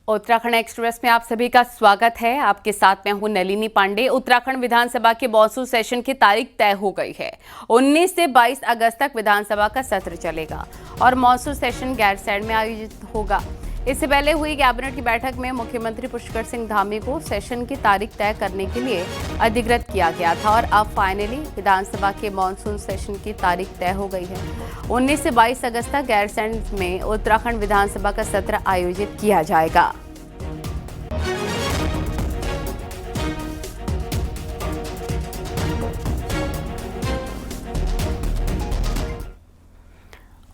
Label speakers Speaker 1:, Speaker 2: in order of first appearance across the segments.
Speaker 1: Uttarakhand express में आप सभी का स्वागत है। आपके साथ मैं हूं नलिनी पांडे। उत्तराखंड विधानसभा के मॉनसून सेशन की तारीख तय हो गई है। 19 से 22 अगस्त तक विधानसभा का सत्र चलेगा और मॉनसून सेशन गैरसैंण में आयोजित होगा। इससे पहले हुई कैबिनेट की बैठक में मुख्यमंत्री पुष्कर सिंह धामी को सेशन की तारीख तय करने के लिए अधिकृत किया गया था और अब फाइनली विधानसभा के मॉनसून सेशन की तारीख तय हो गई है। 19 से 22 अगस्त तक गैरसैंण में उत्तराखंड विधानसभा का सत्र आयोजित किया जाएगा।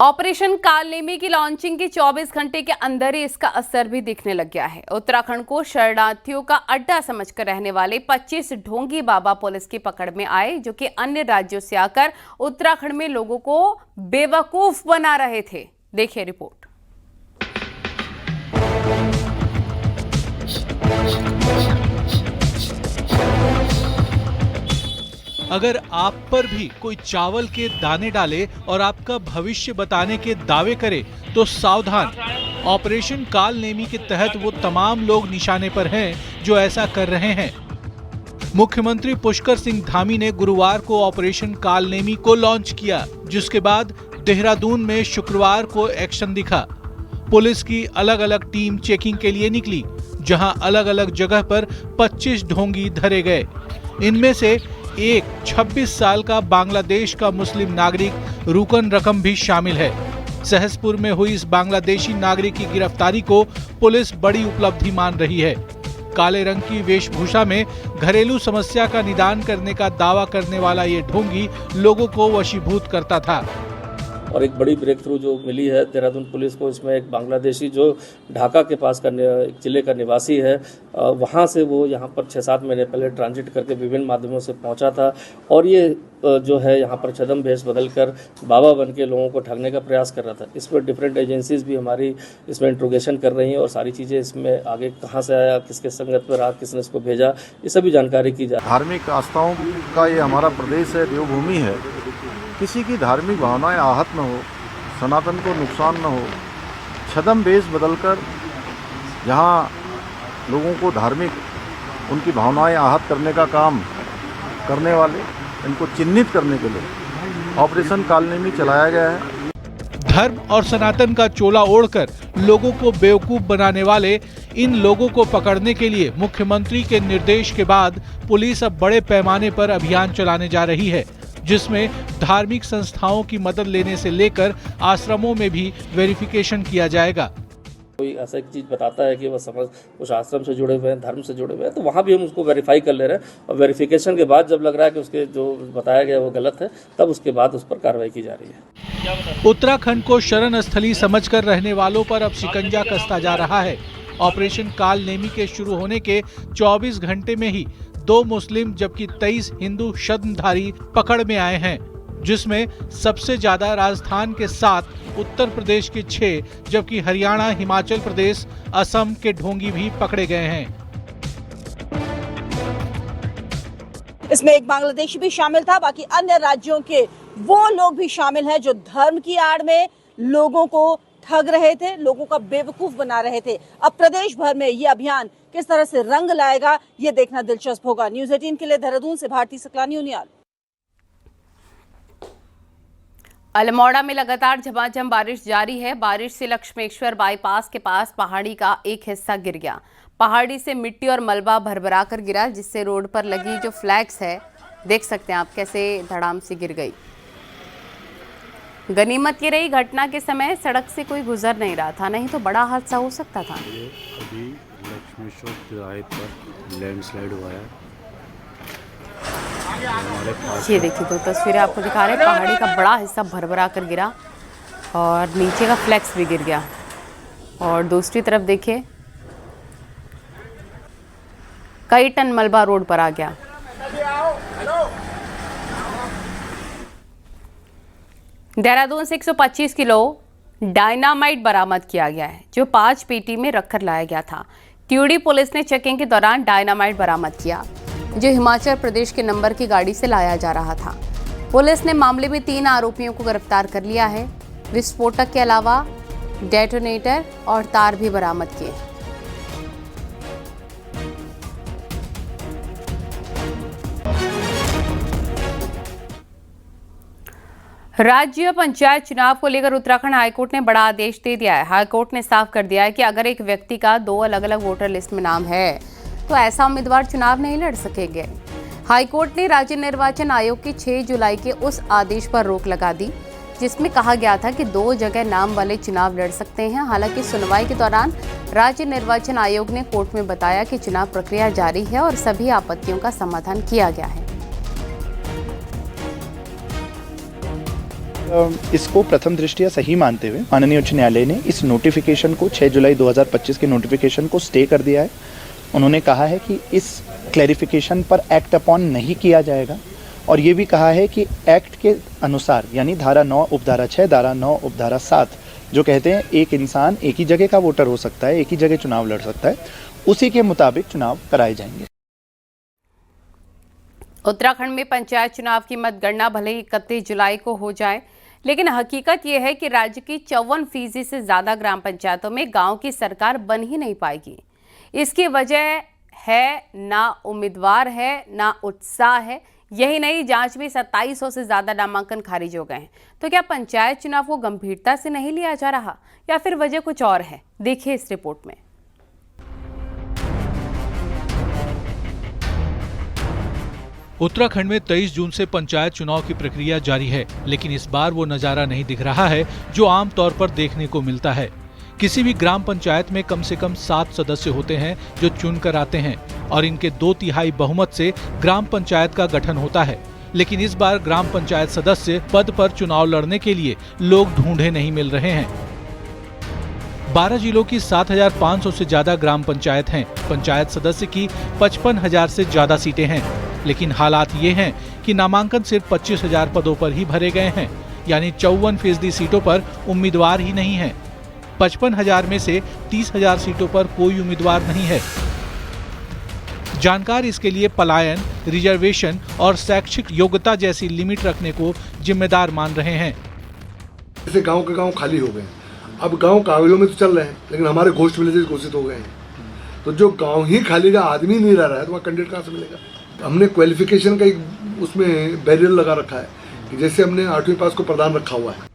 Speaker 1: ऑपरेशन कालनेमी की लॉन्चिंग के 24 घंटे के अंदर ही इसका असर भी दिखने लग गया है। उत्तराखंड को शरणार्थियों का अड्डा समझकर रहने वाले 25 ढोंगी बाबा पुलिस की पकड़ में आए, जो कि अन्य राज्यों से आकर उत्तराखंड में लोगों को बेवकूफ बना रहे थे। देखिए रिपोर्ट।
Speaker 2: अगर आप पर भी कोई चावल के दाने डाले और आपका भविष्य बताने के दावे करे तो सावधान। ऑपरेशन कालनेमी के तहत वो तमाम लोग निशाने पर हैं जो ऐसा कर रहे हैं। मुख्यमंत्री पुष्कर सिंह धामी ने गुरुवार को ऑपरेशन कालनेमी को लॉन्च किया, जिसके बाद देहरादून में शुक्रवार को एक्शन दिखा। पुलिस की अलग अलग टीम चेकिंग के लिए निकली, जहां अलग अलग जगह पर 25 ढोंगी धरे गए। इनमें से एक 26 साल का बांग्लादेश का मुस्लिम नागरिक रुकन रकम भी शामिल है। सहसपुर में हुई इस बांग्लादेशी नागरिक की गिरफ्तारी को पुलिस बड़ी उपलब्धि मान रही है। काले रंग की वेशभूषा में घरेलू समस्या का निदान करने का दावा करने वाला ये ढोंगी लोगों को वशीभूत करता था।
Speaker 3: और एक बड़ी ब्रेक थ्रू जो मिली है देहरादून पुलिस को, इसमें एक बांग्लादेशी जो ढाका के पास का एक जिले का निवासी है, वहाँ से वो यहाँ पर 6-7 महीने पहले ट्रांजिट करके विभिन्न माध्यमों से पहुँचा था और ये जो है यहाँ पर छदम भेष बदलकर बाबा बन के लोगों को ठगने का प्रयास कर रहा था। इस पर डिफरेंट एजेंसीज भी हमारी इसमें इंट्रोगेशन कर रही हैं और सारी चीज़ें इसमें आगे कहाँ से आया, किसके संगत पर रहा, किसने इसको भेजा, ये सभी जानकारी की जाए।
Speaker 4: धार्मिक आस्थाओं का ये हमारा प्रदेश है, देवभूमि है। किसी की धार्मिक भावनाएं आहत न हो, सनातन को नुकसान न हो, छदम भेष बदलकर यहाँ लोगों को धार्मिक उनकी भावनाएं आहत करने का काम करने वाले, इनको चिन्हित करने के लिए ऑपरेशन कालनेमी चलाया गया है।
Speaker 2: धर्म और सनातन का चोला ओढ़कर लोगों को बेवकूफ बनाने वाले इन लोगों को पकड़ने के लिए मुख्यमंत्री के निर्देश के बाद पुलिस अब बड़े पैमाने पर अभियान चलाने जा रही है, जिसमें धार्मिक संस्थाओं की मदद लेने से लेकर आश्रमों में भी वेरिफिकेशन किया जाएगा।
Speaker 3: कोई ऐसा एक चीज़ बताता है कि वह समझ उस आश्रम से जुड़े हुए हैं, धर्म से जुड़े हुए हैं, तो वहाँ भी हम उसको वेरीफाई कर ले रहे हैं और वेरिफिकेशन के बाद जब लग रहा है कि उसके जो बताया गया वो गलत है, तब उसके बाद उस पर कार्रवाई की जा रही है।
Speaker 2: उत्तराखंड को शरण स्थली समझकर रहने वालों पर अब शिकंजा कसता जा रहा है। ऑपरेशन कालनेमी के शुरू होने के 24 घंटे में ही 2 मुस्लिम जबकि 23 हिंदू शस्त्रधारी पकड़ में आए हैं, जिसमें सबसे ज्यादा राजस्थान के 7, उत्तर प्रदेश के 6 जबकि हरियाणा, हिमाचल प्रदेश, असम के ढोंगी भी पकड़े गए हैं।
Speaker 5: इसमें एक बांग्लादेशी भी शामिल था। बाकी अन्य राज्यों के वो लोग भी शामिल हैं जो धर्म की आड़ में लोगों को ठग रहे थे, लोगों का बेवकूफ बना रहे थे। अब प्रदेश भर में ये अभियान किस तरह से रंग लाएगा, ये देखना दिलचस्प होगा। न्यूज़ 18 के लिए देहरादून से भारती सकलानी उनियाल।
Speaker 1: अल्मोड़ा में लगातार झमाझम बारिश जारी है। बारिश से लक्ष्मेश्वर बाईपास के पास पहाड़ी का एक हिस्सा गिर गया। पहाड़ी से मिट्टी और मलबा भरभरा कर गिरा, जिससे रोड पर लगी जो फ्लैग्स है, देख सकते हैं आप कैसे धड़ाम से गिर गई। गनीमत ये रही घटना के समय सड़क से कोई गुजर नहीं रहा था, नहीं तो बड़ा हादसा हो सकता था।
Speaker 6: ये अभी लक्ष्मेश्वर तिराहे पर लैंडस्लाइड हुआ है।
Speaker 1: ये देखिए 2 तस्वीरें आपको दिखा रहे हैं। पहाड़ी का बड़ा हिस्सा भरभरा कर गिरा और नीचे का फ्लैक्स भी गिर गया। और दूसरी तरफ देखिए कई टन मलबा रोड पर आ गया। देहरादून से 125 किलो डायनामाइट बरामद किया गया है, जो 5 पेटी में रखकर लाया गया था। त्यूड़ी पुलिस ने चेकिंग के दौरान डायनामाइट बरामद किया, जो हिमाचल प्रदेश के नंबर की गाड़ी से लाया जा रहा था। पुलिस ने मामले में 3 आरोपियों को गिरफ्तार कर लिया है। विस्फोटक के अलावा डेटोनेटर और तार भी बरामद किए। राज्य पंचायत चुनाव को लेकर उत्तराखंड हाईकोर्ट ने बड़ा आदेश दे दिया है। हाईकोर्ट ने साफ कर दिया है कि अगर एक व्यक्ति का 2 अलग-अलग वोटर लिस्ट में नाम है तो ऐसा उम्मीदवार चुनाव नहीं लड़ सकेंगे। हाईकोर्ट ने राज्य निर्वाचन आयोग के 6 जुलाई के उस आदेश पर रोक लगा दी जिसमें कहा गया था कि 2 जगह नाम वाले चुनाव लड़ सकते हैं। हालांकि सुनवाई के दौरान राज्य निर्वाचन आयोग ने कोर्ट में बताया कि चुनाव प्रक्रिया जारी है और सभी आपत्तियों का समाधान किया गया है।
Speaker 7: इसको प्रथम दृष्टया सही मानते हुए माननीय उच्च न्यायालय ने इस नोटिफिकेशन को 6 जुलाई 2025 के नोटिफिकेशन को स्टे कर दिया है। उन्होंने कहा है कि इस क्लैरिफिकेशन पर एक्ट अपॉन नहीं किया जाएगा और ये भी कहा है कि एक्ट के अनुसार यानी धारा 9 उपधारा 6 धारा 9 उपधारा 7 जो कहते हैं एक इंसान एक ही जगह का वोटर हो सकता है, एक ही जगह चुनाव लड़ सकता है, उसी के मुताबिक चुनाव कराए जाएंगे।
Speaker 1: उत्तराखंड में पंचायत चुनाव की मतगणना भले ही 31 जुलाई को हो जाए, लेकिन हकीकत यह है कि राज्य की 54% से ज्यादा ग्राम पंचायतों में गांव की सरकार बन ही नहीं पाएगी। इसकी वजह है ना उम्मीदवार है, ना उत्साह है। यही नहीं, जांच में 2700 से ज्यादा नामांकन खारिज हो गए हैं। तो क्या पंचायत चुनाव को गंभीरता से नहीं लिया जा रहा या फिर वजह कुछ और है? देखिए इस रिपोर्ट में।
Speaker 2: उत्तराखंड में 23 जून से पंचायत चुनाव की प्रक्रिया जारी है, लेकिन इस बार वो नजारा नहीं दिख रहा है जो आमतौर पर देखने को मिलता है। किसी भी ग्राम पंचायत में कम से कम 7 सदस्य होते हैं जो चुनकर आते हैं और इनके 2/3 बहुमत से ग्राम पंचायत का गठन होता है। लेकिन इस बार ग्राम पंचायत सदस्य पद पर चुनाव लड़ने के लिए लोग ढूंढे नहीं मिल रहे हैं। 12 जिलों की 7500 से ज्यादा ग्राम पंचायत हैं। पंचायत सदस्य की 55,000 से ज्यादा सीटें हैं, लेकिन हालात ये हैं कि नामांकन सिर्फ 25,000 पदों पर ही भरे गए हैं, यानी 54% सीटों पर उम्मीदवार ही नहीं है। 55,000 में से 30,000 सीटों पर कोई उम्मीदवार नहीं है। जानकार इसके लिए पलायन, रिजर्वेशन और शैक्षिक योग्यता जैसी लिमिट रखने को जिम्मेदार मान रहे हैं।
Speaker 8: जैसे गांव के गांव खाली हो गए, अब गांव कागजों में तो चल रहे हैं, लेकिन हमारे घोषित विलेजेस घोषित हो गए हैं। तो जो गांव ही खाली का आदमी नहीं रह रहा है तो वहाँ कैंडिडेट कहाँ से मिलेगा? हमने क्वालिफिकेशन का एक उसमें बैरियर लगा रखा है कि जैसे हमने 8वीं पास को प्रदान रखा हुआ है।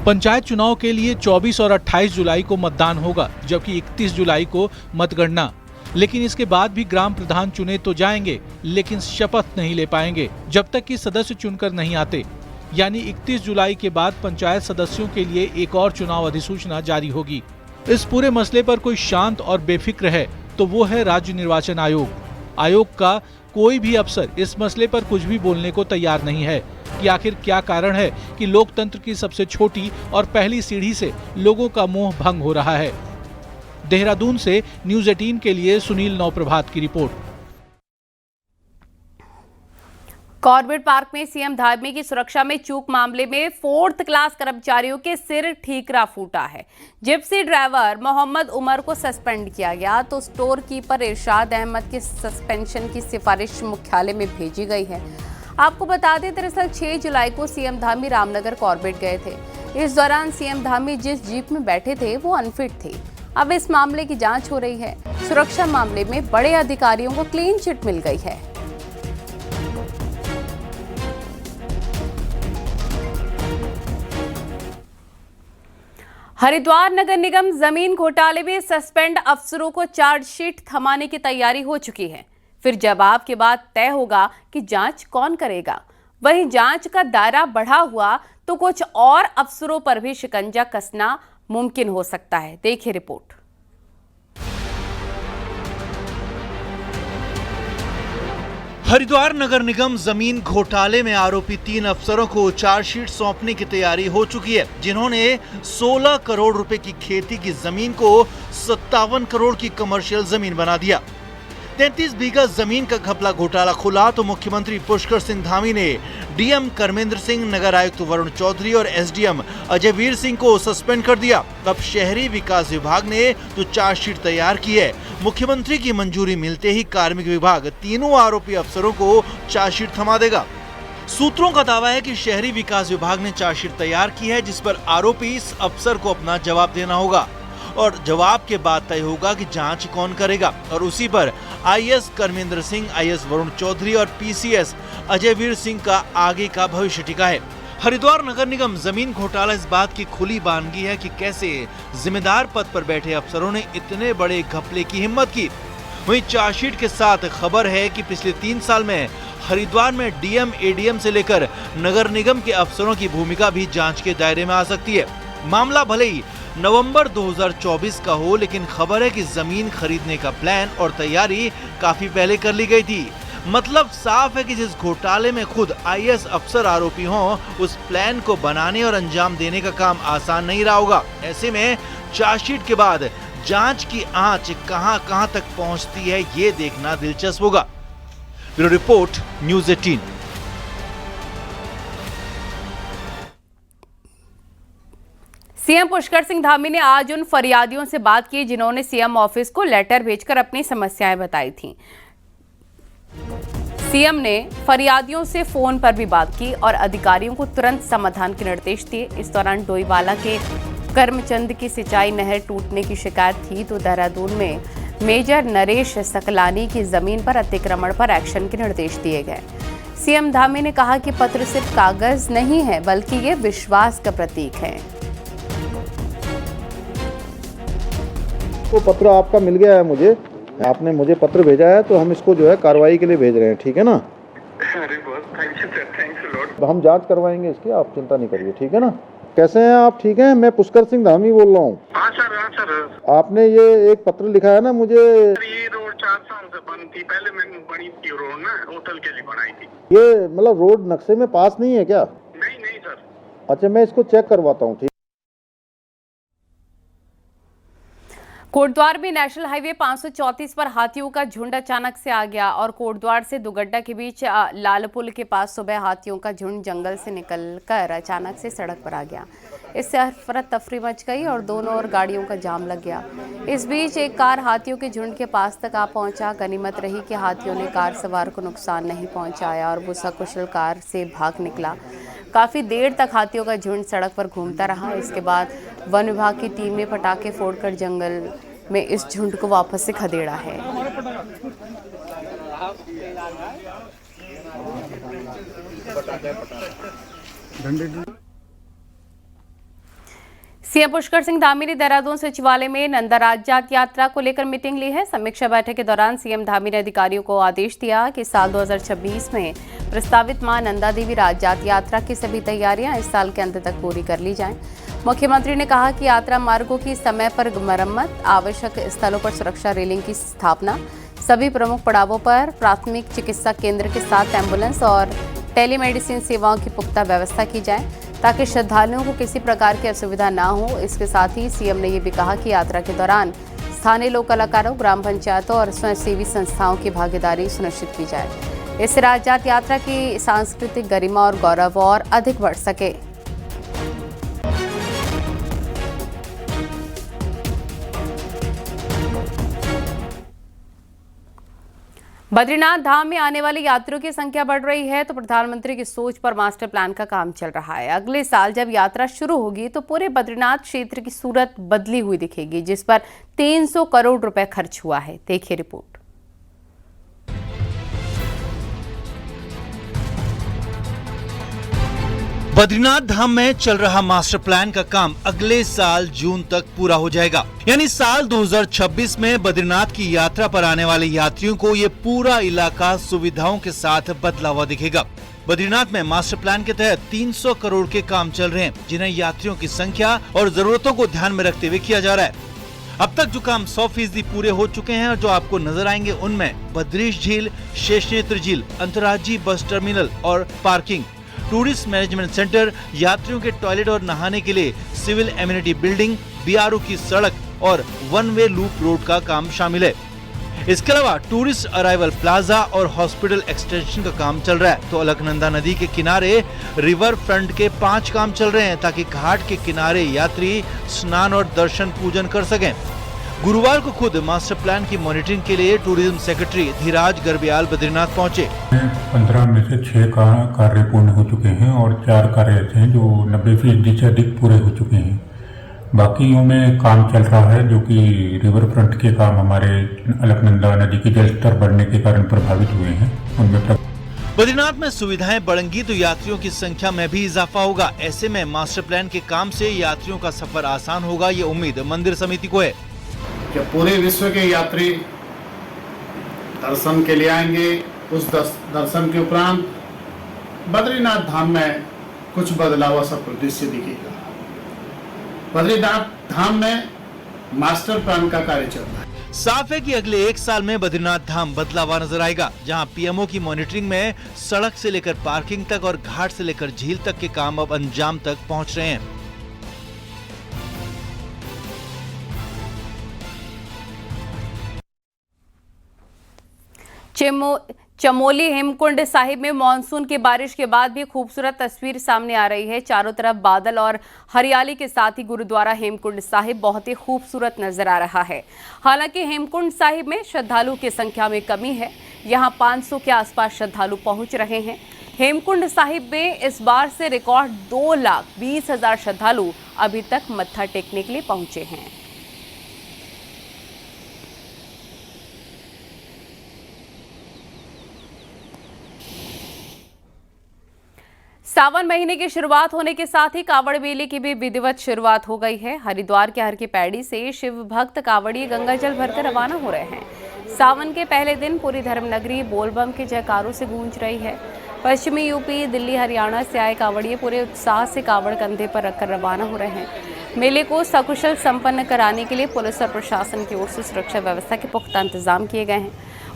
Speaker 2: पंचायत चुनाव के लिए 24 और 28 जुलाई को मतदान होगा, जबकि 31 जुलाई को मतगणना। लेकिन इसके बाद भी ग्राम प्रधान चुने तो जाएंगे, लेकिन शपथ नहीं ले पाएंगे जब तक कि सदस्य चुनकर नहीं आते। यानी 31 जुलाई के बाद पंचायत सदस्यों के लिए एक और चुनाव अधिसूचना जारी होगी। इस पूरे मसले पर कोई शांत और बेफिक्र है तो वो है राज्य निर्वाचन आयोग। आयोग का कोई भी अफसर इस मसले पर कुछ भी बोलने को तैयार नहीं है कि आखिर क्या कारण है कि लोकतंत्र की सबसे छोटी और पहली सीढ़ी से लोगों का मोह भंग हो रहा है। देहरादून से न्यूज़ 18 के लिए सुनील नौप्रभात की रिपोर्ट।
Speaker 1: कॉर्बेट पार्क में सीएम धामी की सुरक्षा में चूक मामले में 4th क्लास कर्मचारियों के सिर ठीकरा फूटा है। जिप्सी ड्राइवर मोहम्मद उमर को सस्पेंड किया गया तो स्टोर कीपर इरशाद अहमद के सस्पेंशन की सिफारिश मुख्यालय में भेजी गई है। आपको बता दें, दरअसल 6 जुलाई को सीएम धामी रामनगर कॉर्बेट गए थे। इस दौरान सीएम धामी जिस जीप में बैठे थे वो अनफिट थे। अब इस मामले की जांच हो रही है। सुरक्षा मामले में बड़े अधिकारियों को क्लीन चिट मिल गई है। हरिद्वार नगर निगम जमीन घोटाले में सस्पेंड अफसरों को चार्जशीट थमाने की तैयारी हो चुकी है। फिर जवाब के बाद तय होगा कि जांच कौन करेगा। वहीं जांच का दायरा बढ़ा हुआ तो कुछ और अफसरों पर भी शिकंजा कसना मुमकिन हो सकता है। देखिए रिपोर्ट।
Speaker 9: हरिद्वार नगर निगम जमीन घोटाले में आरोपी 3 अफसरों को चार्जशीट सौंपने की तैयारी हो चुकी है, जिन्होंने 16 करोड़ रुपए की खेती की जमीन को 57 करोड़ की कमर्शियल जमीन बना दिया। 33 बीघा जमीन का घपला घोटाला खुला तो मुख्यमंत्री पुष्कर सिंह धामी ने डीएम कर्मेंद्र सिंह, नगर आयुक्त वरुण चौधरी और एसडीएम अजयवीर सिंह को सस्पेंड कर दिया। अब शहरी विकास विभाग ने तो चार्जशीट तैयार की है। मुख्यमंत्री की मंजूरी मिलते ही कार्मिक विभाग तीनों आरोपी अफसरों को चार्जशीट थमा देगा। सूत्रों का दावा है कि शहरी विकास विभाग ने चार्जशीट तैयार की है, जिस पर आरोपी इस अफसर को अपना जवाब देना होगा और जवाब के बाद तय होगा कि जांच कौन करेगा। और उसी पर आईएएस कर्मेंद्र सिंह, आईएएस वरुण चौधरी और पीसीएस अजयवीर सिंह का आगे का भविष्य टिका है। हरिद्वार नगर निगम जमीन घोटाला इस बात की खुली बानगी है कि कैसे जिम्मेदार पद पर बैठे अफसरों ने इतने बड़े घपले की हिम्मत की। वहीं चार्जशीट के साथ खबर है कि पिछले 3 साल में हरिद्वार में डीएम, एडीएम से लेकर नगर निगम के अफसरों की भूमिका भी जांच के दायरे में आ सकती है। मामला भले ही नवंबर 2024 का हो, लेकिन खबर है कि जमीन खरीदने का प्लान और तैयारी काफी पहले कर ली गई थी। मतलब साफ है कि जिस घोटाले में खुद आईएएस अफसर आरोपी हों, उस प्लान को बनाने और अंजाम देने का काम आसान नहीं रहा होगा। ऐसे में चार्जशीट के बाद जांच की आंच कहां तक पहुंचती है, ये देखना दिलचस्प होगा। Bureau report, news 18।
Speaker 1: CM Pushkar Singh Dhami ने आज उन फरियादियों से बात की जिन्होंने सीएम ऑफिस को लेटर भेजकर अपनी समस्याएं बताई थीं। सीएम ने फरियादियों से फोन पर भी बात की और अधिकारियों को तुरंत समाधान के निर्देश दिए। इस दौरान डोईवाला के करमचंद की सिंचाई नहर टूटने की शिकायत थी तो देहरादून में मेजर नरेश सकलानी की जमीन पर अतिक्रमण पर एक्शन के निर्देश दिए गए। सीएम धामी ने कहा कि पत्र सिर्फ कागज नहीं है बल्कि ये विश्वास का प्रतीक है।
Speaker 4: तो पत्र आपका मिल गया है मुझे, आपने मुझे पत्र भेजा है तो हम इसको जो है कार्रवाई के लिए भेज रहे हैं, ठीक है ना।
Speaker 10: अरे बहुत thank you sir, thanks a lot.
Speaker 4: हम जांच करवाएंगे इसकी, आप चिंता नहीं करिए, ठीक है ना। कैसे हैं आप, ठीक हैं? मैं पुष्कर सिंह धामी बोल रहा हूँ।
Speaker 10: हाँ सर।
Speaker 4: आपने ये एक पत्र लिखा है ना मुझे।
Speaker 10: ये रोड 4 साल से बंद थी, पहले मैंने बनी थी रोड ना, होटल के लिए बनाई थी।
Speaker 4: ये मतलब रोड नक्शे में पास नहीं है क्या?
Speaker 10: नहीं सर।
Speaker 4: अच्छा, मैं इसको चेक करवाता हूँ, ठीक।
Speaker 1: कोटद्वार में नेशनल हाईवे 534 पर हाथियों का झुंड अचानक से आ गया और कोटद्वार से दुगड्डा के बीच लालपुल के पास सुबह हाथियों का झुंड जंगल से निकलकर अचानक से सड़क पर आ गया। इससे अफरा तफरी मच गई और दोनों ओर गाड़ियों का जाम लग गया। इस बीच एक कार हाथियों के झुंड के पास तक आ पहुंचा। गनीमत रही कि हाथियों ने कार सवार को नुकसान नहीं पहुंचाया और वो सकुशल कार से भाग निकला। काफ़ी देर तक हाथियों का झुंड सड़क पर घूमता रहा। इसके बाद वन विभाग की टीम ने पटाखे फोड़कर जंगल में इस झुंड को वापस से खदेड़ा है। सीएम पुष्कर सिंह धामी ने देहरादून सचिवालय में नंदा राजजात यात्रा को लेकर मीटिंग ली है। समीक्षा बैठक के दौरान सीएम धामी ने अधिकारियों को आदेश दिया कि साल 2026 में प्रस्तावित मां नंदा देवी राजजात यात्रा की सभी तैयारियां इस साल के अंत तक पूरी कर ली जाएं। मुख्यमंत्री ने कहा कि यात्रा मार्गों की समय पर मरम्मत, आवश्यक स्थलों पर सुरक्षा रेलिंग की स्थापना, सभी प्रमुख पड़ावों पर प्राथमिक चिकित्सा केंद्र के साथ एम्बुलेंस और टेलीमेडिसिन सेवाओं की पुख्ता व्यवस्था की जाए ताकि श्रद्धालुओं को किसी प्रकार की असुविधा ना हो। इसके साथ ही सीएम ने ये भी कहा कि यात्रा के दौरान स्थानीय लोक कलाकारों, ग्राम पंचायतों और स्वयंसेवी संस्थाओं की भागीदारी सुनिश्चित की जाए। इससे राजजात यात्रा की सांस्कृतिक गरिमा और गौरव और अधिक बढ़ सके। बद्रीनाथ धाम में आने वाले यात्रियों की संख्या बढ़ रही है तो प्रधानमंत्री की सोच पर मास्टर प्लान का काम चल रहा है। अगले साल जब यात्रा शुरू होगी तो पूरे बद्रीनाथ क्षेत्र की सूरत बदली हुई दिखेगी, जिस पर 300 करोड़ रुपए खर्च हुआ है। देखिए रिपोर्ट।
Speaker 9: बद्रीनाथ धाम में चल रहा मास्टर प्लान का काम अगले साल जून तक पूरा हो जाएगा। यानी साल 2026 में बद्रीनाथ की यात्रा पर आने वाले यात्रियों को ये पूरा इलाका सुविधाओं के साथ बदला हुआ दिखेगा। बद्रीनाथ में मास्टर प्लान के तहत 300 करोड़ के काम चल रहे हैं, जिन्हें यात्रियों की संख्या और जरूरतों को ध्यान में रखते हुए किया जा रहा है। अब तक जो काम 100% पूरे हो चुके हैं और जो आपको नजर आएंगे उनमें बद्रीश झील, शेषनेत्र झील, अंतर्राज्यीय बस टर्मिनल और पार्किंग, टूरिस्ट मैनेजमेंट सेंटर, यात्रियों के टॉयलेट और नहाने के लिए सिविल एमिनिटी बिल्डिंग, बीआरओ की सड़क और वन वे लूप रोड का काम शामिल है। इसके अलावा टूरिस्ट अराइवल प्लाजा और हॉस्पिटल एक्सटेंशन का काम चल रहा है। तो अलकनंदा नदी के किनारे रिवर फ्रंट के 5 काम चल रहे हैं ताकि घाट के किनारे यात्री स्नान और दर्शन पूजन कर सकें। गुरुवार को खुद मास्टर प्लान की मॉनिटरिंग के लिए टूरिज्म सेक्रेटरी धीराज गर्ब्याल बद्रीनाथ पहुंचे।
Speaker 11: 15 में से 6 कार्य पूर्ण हो चुके हैं और 4 कार्य ऐसे हैं जो 90% से अधिक पूरे हो चुके हैं। बाकियों में काम चल रहा है जो कि रिवर फ्रंट के काम हमारे अलकनंदा नदी के जल स्तर बढ़ने के कारण प्रभावित हुए हैं, उनमें
Speaker 9: बद्रीनाथ में सुविधाएं बढ़ेंगी तो यात्रियों की संख्या में भी इजाफा होगा। ऐसे में मास्टर प्लान के काम से यात्रियों का सफर आसान होगा, ये उम्मीद मंदिर समिति को है।
Speaker 12: कि पूरे विश्व के यात्री दर्शन के लिए आएंगे। उस दर्शन के उपरांत बद्रीनाथ धाम में कुछ बदलाव सा दृश्य दिखेगा। बद्रीनाथ धाम में मास्टर प्लान का कार्य चल रहा है।
Speaker 9: साफ है कि अगले 1 साल में बद्रीनाथ धाम बदला हुआ नजर आएगा, जहां पीएमओ की मॉनिटरिंग में सड़क से लेकर पार्किंग तक और घाट से लेकर झील तक के काम अब अंजाम तक पहुंच रहे हैं।
Speaker 1: चमोली हेमकुंड साहिब में मानसून की बारिश के बाद भी खूबसूरत तस्वीर सामने आ रही है। चारों तरफ बादल और हरियाली के साथ ही गुरुद्वारा हेमकुंड साहिब बहुत ही खूबसूरत नजर आ रहा है। हालांकि हेमकुंड साहिब में श्रद्धालुओं की संख्या में कमी है। यहां 500 के आसपास श्रद्धालु पहुंच रहे हैं। हेमकुंड साहिब में इस बार से रिकॉर्ड 2,20,000 श्रद्धालु अभी तक मत्था टेकने के लिए पहुंचे हैं। सावन महीने की शुरुआत होने के साथ ही कांवड़ मेले की भी विधिवत शुरुआत हो गई है। हरिद्वार के हर की पैड़ी से शिव भक्त कांवड़िए गंगा जल भरकर रवाना हो रहे हैं। सावन के पहले दिन पूरी धर्मनगरी बोलबम के जयकारों से गूंज रही है। पश्चिमी यूपी, दिल्ली, हरियाणा से आए कांवड़िए पूरे उत्साह से कांवड़ कंधे पर रखकर रवाना हो रहे हैं। मेले को सकुशल संपन्न कराने के लिए पुलिस और प्रशासन की ओर से सुरक्षा व्यवस्था के पुख्ता इंतजाम किए गए हैं।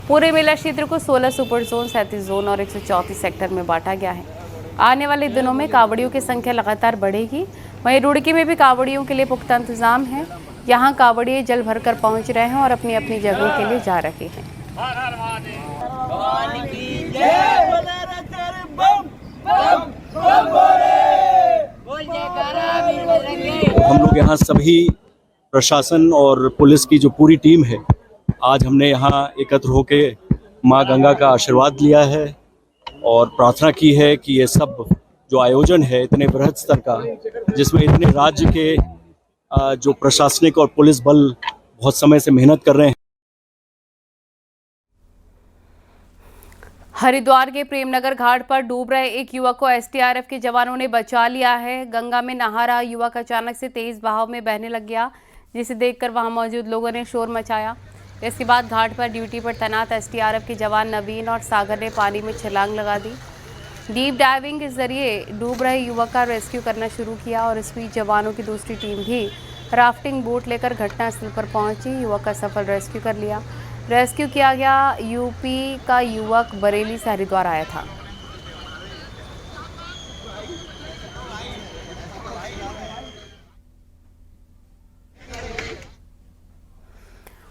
Speaker 1: पूरे मेला क्षेत्र को 16 सुपर जोन, 37 जोन और 134 सेक्टर में बांटा गया है। आने वाले दिनों में कांवड़ियों की संख्या लगातार बढ़ेगी। वहीं रुड़की में भी कांवड़ियों के लिए पुख्ता इंतजाम है। यहाँ कांवड़िए जल भरकर पहुँच रहे हैं और अपनी अपनी जगहों के लिए जा रहे हैं।
Speaker 13: हम लोग यहाँ सभी प्रशासन और पुलिस की जो पूरी टीम है, आज हमने यहाँ एकत्र होके माँ गंगा का आशीर्वाद लिया है और प्रार्थना की है कि ये सब जो आयोजन है इतने बृहद स्तर का, जिसमें इतने राज्य के जो प्रशासनिक और पुलिस बल बहुत समय से मेहनत कर रहे हैं।
Speaker 1: हरिद्वार के प्रेमनगर घाट पर डूब रहे एक युवक को एसडीआरएफ के जवानों ने बचा लिया है। गंगा में नहा रहा युवक अचानक से तेज बहाव में बहने लग गया, जिसे देखकर वहां मौजूद लोगों ने शोर मचाया। इसके बाद घाट पर ड्यूटी पर तैनात एसडीआरएफ के जवान नवीन और सागर ने पानी में छलांग लगा दी। डीप डाइविंग के जरिए डूब रहे युवक का रेस्क्यू करना शुरू किया और इस बीच जवानों की दूसरी टीम भी राफ्टिंग बोट लेकर घटनास्थल पर पहुंची। युवक का सफल रेस्क्यू कर लिया। रेस्क्यू किया गया यूपी का युवक बरेली से हरिद्वार आया था।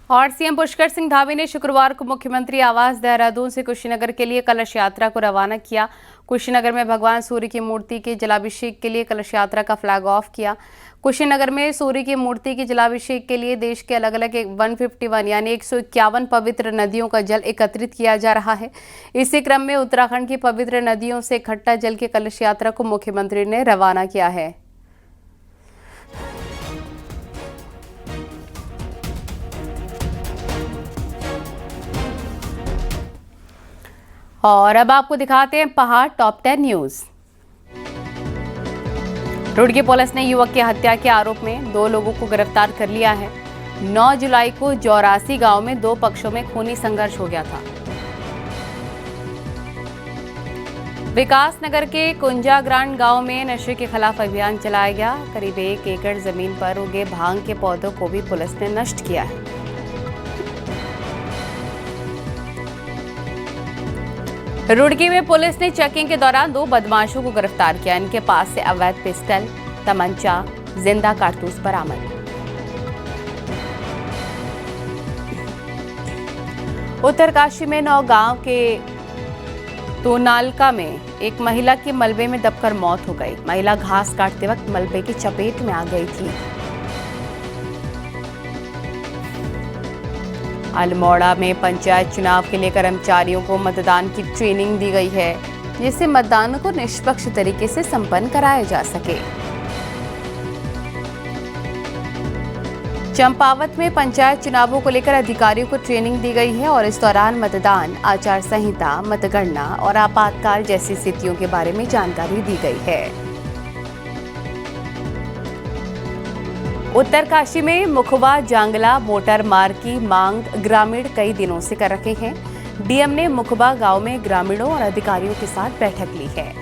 Speaker 1: और सीएम पुष्कर सिंह धामी ने शुक्रवार को मुख्यमंत्री आवास देहरादून से कुशीनगर के लिए कलश यात्रा को रवाना किया। कुशीनगर में भगवान सूर्य की मूर्ति के जलाभिषेक के लिए कलश यात्रा का फ्लैग ऑफ किया। कुशीनगर में सूर्य की मूर्ति के जलाभिषेक के लिए देश के अलग अलग 151 यानी 151 पवित्र नदियों का जल एकत्रित किया जा रहा है। इसी क्रम में उत्तराखंड की पवित्र नदियों से इकट्ठा जल की कलश यात्रा को मुख्यमंत्री ने रवाना किया है। और अब आपको दिखाते हैं पहाड़ टॉप 10 न्यूज। रुड़की पुलिस ने युवक की हत्या के आरोप में 2 लोगों को गिरफ्तार कर लिया है। 9 जुलाई को जौरासी गांव में 2 पक्षों में खूनी संघर्ष हो गया था। विकास नगर के कुंजा ग्रांड गांव में नशे के खिलाफ अभियान चलाया गया। करीब 1 एकड़ जमीन पर उगे भांग के पौधों को भी पुलिस ने नष्ट किया है। रुड़की में पुलिस ने चेकिंग के दौरान 2 बदमाशों को गिरफ्तार किया। इनके पास से अवैध पिस्टल, तमंचा, जिंदा कारतूस बरामद। उत्तरकाशी में नौगांव के तोनालका में एक महिला की मलबे में दबकर मौत हो गई। महिला घास काटते वक्त मलबे की चपेट में आ गई थी। अल्मोड़ा में पंचायत चुनाव के लिए कर्मचारियों को मतदान की ट्रेनिंग दी गई है, जिससे मतदान को निष्पक्ष तरीके से संपन्न कराया जा सके। चंपावत में पंचायत चुनावों को लेकर अधिकारियों को ट्रेनिंग दी गई है और इस दौरान मतदान, आचार संहिता, मतगणना और आपातकाल जैसी स्थितियों के बारे में जानकारी दी गई है। उत्तरकाशी में मुखवा जांगला मोटर मार्ग की मांग ग्रामीण कई दिनों से कर रहे हैं। डीएम ने मुखबा गांव में ग्रामीणों और अधिकारियों के साथ बैठक ली है।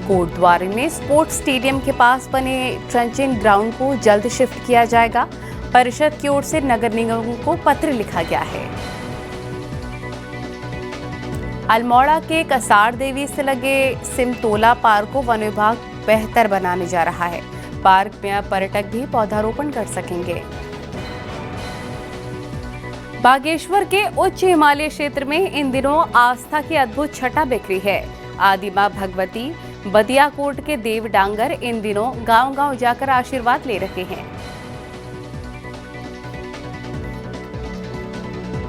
Speaker 1: कोटद्वार में स्पोर्ट्स स्टेडियम के पास बने ट्रेंचिंग ग्राउंड को जल्द शिफ्ट किया जाएगा। परिषद की ओर से नगर निगम को पत्र लिखा गया है। अल्मोड़ा के कसार देवी से लगे सिमतोला पार्क को वन विभाग बेहतर बनाने जा रहा है। पार्क में अब पर्यटक भी पौधारोपण कर सकेंगे। बागेश्वर के उच्च हिमालय क्षेत्र में इन दिनों आस्था की अद्भुत छटा बिखरी है। आदि मां भगवती बदियाकोट के देव डांगर इन दिनों गांव-गांव जाकर आशीर्वाद ले रहे हैं।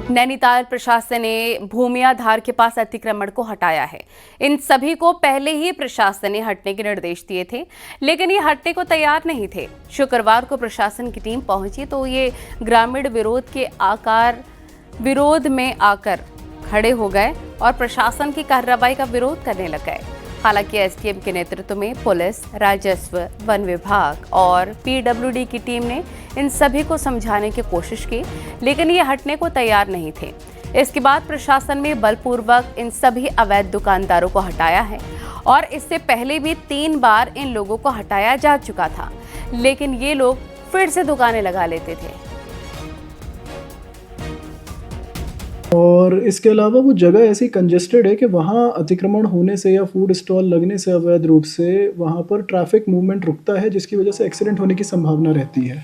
Speaker 1: नैनीताल प्रशासन ने भूमियाधार के पास अतिक्रमण को हटाया है। इन सभी को पहले ही प्रशासन ने हटने के निर्देश दिए थे, लेकिन ये हटने को तैयार नहीं थे। शुक्रवार को प्रशासन की टीम पहुंची तो ये ग्रामीण विरोध में आकर खड़े हो गए और प्रशासन की कार्रवाई का विरोध करने लग गए। हालांकि एसडीएम के नेतृत्व में पुलिस, राजस्व, वन विभाग और पीडब्ल्यूडी की टीम ने इन सभी को समझाने की कोशिश की, लेकिन ये हटने को तैयार नहीं थे। इसके बाद प्रशासन ने बलपूर्वक इन सभी अवैध दुकानदारों को हटाया है और इससे पहले भी 3 बार इन लोगों को हटाया जा चुका था, लेकिन ये लोग फिर से दुकानें लगा लेते थे।
Speaker 14: और इसके अलावा वो जगह ऐसी कंजेस्टेड है कि वहाँ अतिक्रमण होने से या फूड स्टॉल लगने से अवैध रूप से वहाँ पर ट्रैफिक मूवमेंट रुकता है, जिसकी वजह से एक्सीडेंट होने की संभावना रहती है।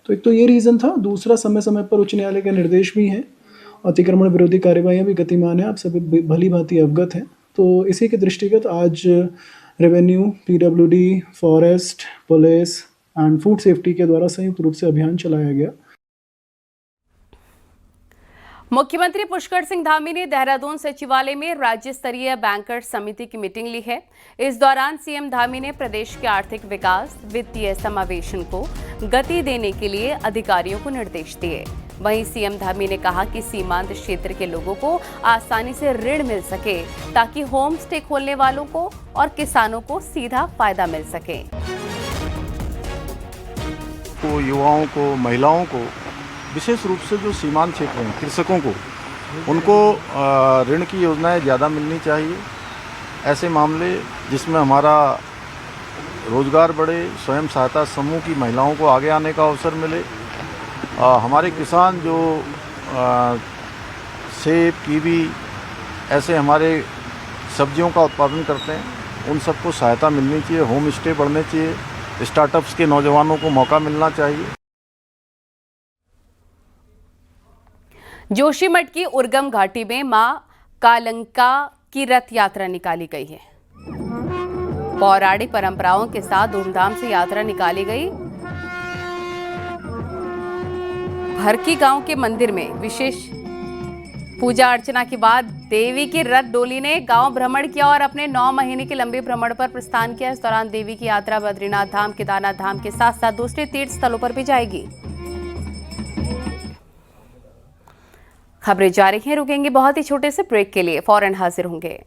Speaker 14: तो एक तो ये रीज़न था। दूसरा, समय समय पर उच्च न्यायालय के निर्देश भी हैं। अतिक्रमण विरोधी कार्यवाहियाँ भी गतिमान हैं, आप सभी भली भांति अवगत हैं। तो इसी के दृष्टिगत आज revenue, PWD, forest, police and food safety के द्वारा संयुक्त रूप से अभियान चलाया गया।
Speaker 1: मुख्यमंत्री पुष्कर सिंह धामी ने देहरादून सचिवालय में राज्य स्तरीय बैंकर्स समिति की मीटिंग ली है। इस दौरान सीएम धामी ने प्रदेश के आर्थिक विकास, वित्तीय समावेशन को गति देने के लिए अधिकारियों को निर्देश दिए। वहीं सीएम धामी ने कहा कि सीमांत क्षेत्र के लोगों को आसानी से ऋण मिल सके, ताकि होम स्टे खोलने वालों को और किसानों को सीधा फायदा मिल सके।
Speaker 4: युवाओं को, महिलाओं को, विशेष रूप से जो सीमांत क्षेत्र हैं, कृषकों को, उनको ऋण की योजनाएं ज़्यादा मिलनी चाहिए। ऐसे मामले जिसमें हमारा रोजगार बढ़े, स्वयं सहायता समूह की महिलाओं को आगे आने का अवसर मिले, हमारे किसान जो सेब, कीवी ऐसे हमारे सब्जियों का उत्पादन करते हैं, उन सबको सहायता मिलनी चाहिए। होम स्टे बढ़ने चाहिए, स्टार्टअप्स के नौजवानों को मौका मिलना चाहिए।
Speaker 1: जोशीमठ की उर्गम घाटी में मां कालंका की रथ यात्रा निकाली गई है। पौराणिक परंपराओं के साथ धूमधाम से यात्रा निकाली गई। भरकी गांव के मंदिर में विशेष पूजा अर्चना के बाद देवी की रथ डोली ने गांव भ्रमण किया और अपने 9 महीने के लंबे भ्रमण पर प्रस्थान किया। इस दौरान देवी की यात्रा बद्रीनाथ धाम, केदारनाथ धाम के साथ साथ दूसरे तीर्थ स्थलों पर भी जाएगी। खबरें जारी हैं, रुकेंगे बहुत ही छोटे से ब्रेक के लिए, फौरन हाजिर होंगे।